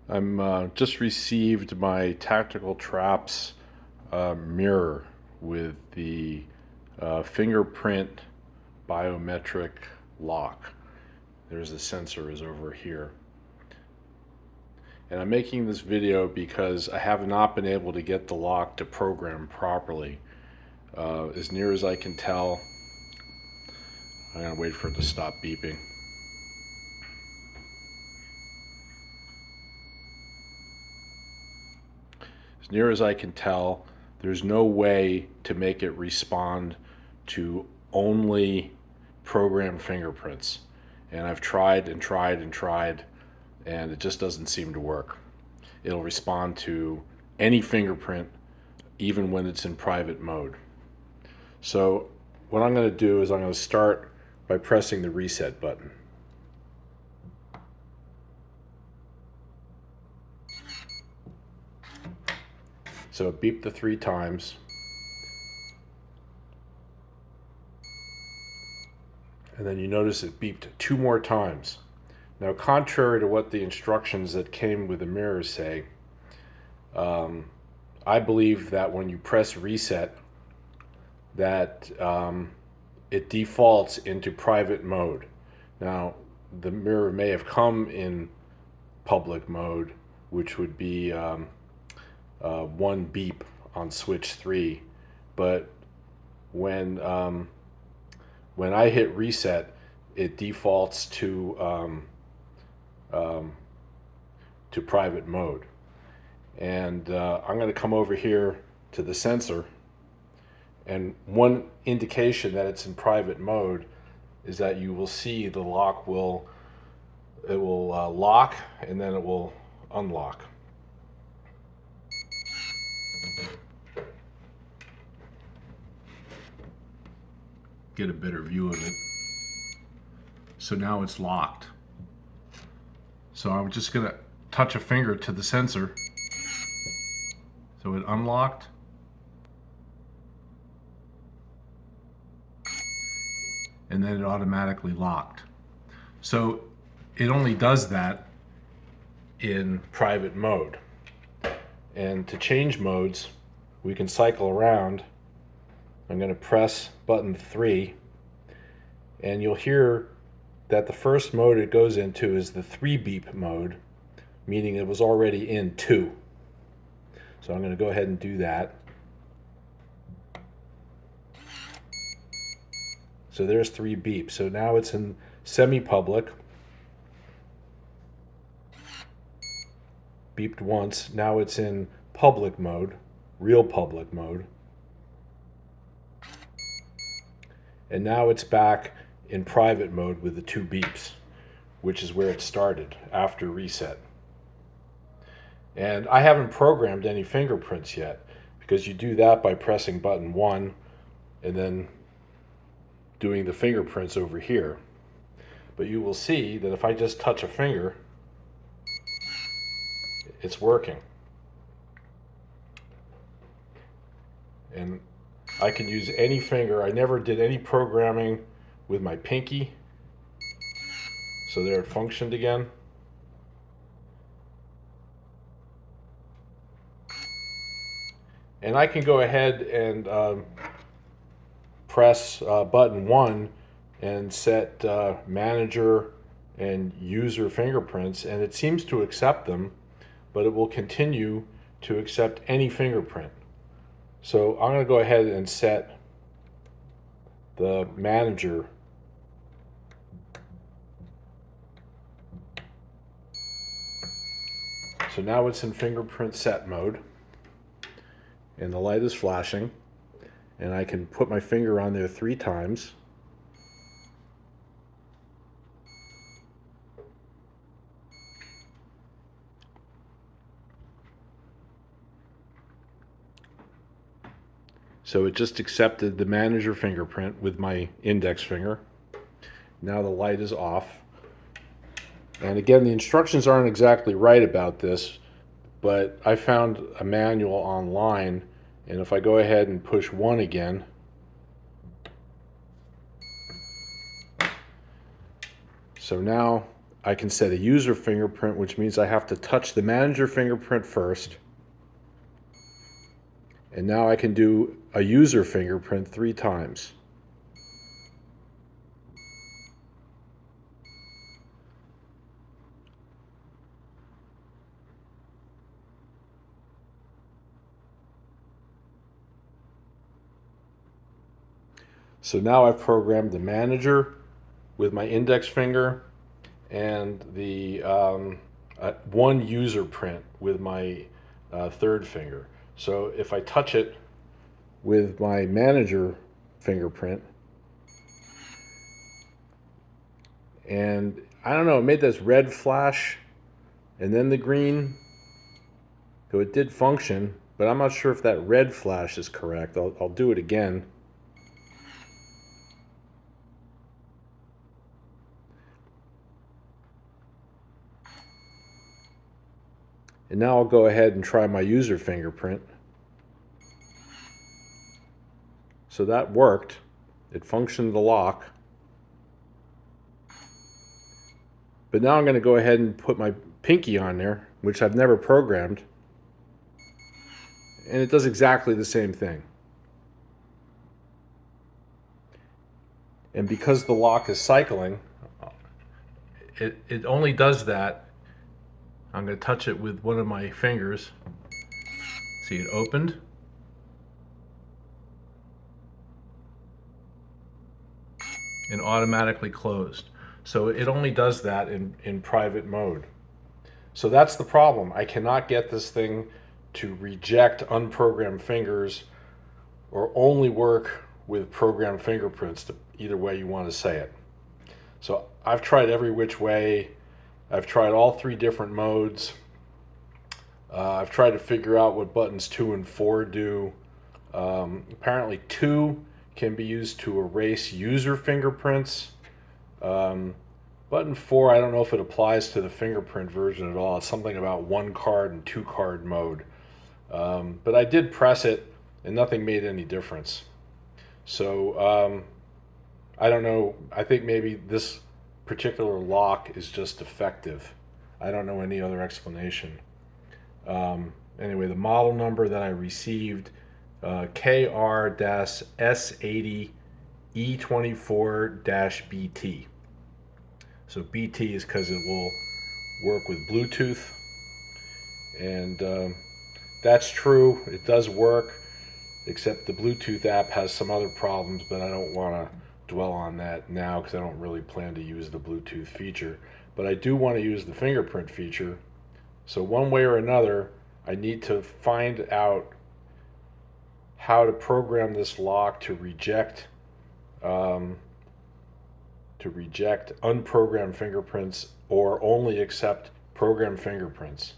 I'm just received my tactical traps mirror with the fingerprint biometric lock. There's the sensor is over here. And I'm making this video because I have not been able to get the lock to program properly. As near as I can tell, I'm gonna wait for it to stop beeping. As near as I can tell, there's no way to make it respond to only programmed fingerprints. And I've tried and tried and tried, and it just doesn't seem to work. It'll respond to any fingerprint, even when it's in private mode. So what I'm going to do is I'm going to start by pressing the reset button. So it beeped the 3 times. And then you notice it beeped 2 more times. Now, contrary to what the instructions that came with the mirror say, I believe that when you press reset, that it defaults into private mode. Now, the mirror may have come in public mode, which would be 1 beep on switch 3, but when I hit reset, it defaults to private mode. And I'm going to come over here to the sensor, and one indication that it's in private mode is that you will see the lock will lock, and then it will unlock. Get a better view of it. So now it's locked. So I'm just gonna touch a finger to the sensor. So it unlocked. And then it automatically locked. So it only does that in private mode. And to change modes, we can cycle around. I'm going to press button 3, and you'll hear that the first mode it goes into is the 3 beep mode, meaning it was already in 2. So I'm going to go ahead and do that. So there's 3 beeps. So now it's in semi-public. Beeped once. Now it's in public mode, real public mode. And now it's back in private mode with the 2 beeps, which is where it started after reset. And I haven't programmed any fingerprints yet, because you do that by pressing button 1 and then doing the fingerprints over here. But you will see that if I just touch a finger, it's working. And I can use any finger. I never did any programming with my pinky. So there it functioned again. And I can go ahead and press button 1 and set manager and user fingerprints, and it seems to accept them, but it will continue to accept any fingerprint. So I'm going to go ahead and set the manager. So now it's in fingerprint set mode, and the light is flashing, and I can put my finger on there 3 times. So it just accepted the manager fingerprint with my index finger. Now the light is off. And again, the instructions aren't exactly right about this, but I found a manual online, and if I go ahead and push 1 again, so now I can set a user fingerprint, which means I have to touch the manager fingerprint first. And now I can do a user fingerprint 3 times. So now I've programmed the manager with my index finger and the one user print with my third finger. So if I touch it with my manager fingerprint, and I don't know, it made this red flash and then the green. So it did function, but I'm not sure if that red flash is correct. I'll do it again. And now I'll go ahead and try my user fingerprint. So that worked. It functioned the lock. But now I'm going to go ahead and put my pinky on there, which I've never programmed. And it does exactly the same thing. And because the lock is cycling, it only does that. I'm going to touch it with one of my fingers. See, it opened. And automatically closed. So it only does that in private mode. So that's the problem. I cannot get this thing to reject unprogrammed fingers or only work with programmed fingerprints, either way you want to say it. So I've tried every which way. I've tried all 3 different modes. I've tried to figure out what buttons 2 and 4 do. Apparently 2 can be used to erase user fingerprints. Button 4, I don't know if it applies to the fingerprint version at all. It's something about 1 card and 2 card mode. But I did press it and nothing made any difference. So I don't know. I think maybe this particular lock is just defective. I don't know any other explanation. Anyway, the model number that I received, KR-S80E24-BT. So BT is because it will work with Bluetooth, and that's true. It does work, except the Bluetooth app has some other problems, but I don't want to dwell on that now because I don't really plan to use the Bluetooth feature. But I do want to use the fingerprint feature. So one way or another, I need to find out how to program this lock to reject unprogrammed fingerprints or only accept programmed fingerprints.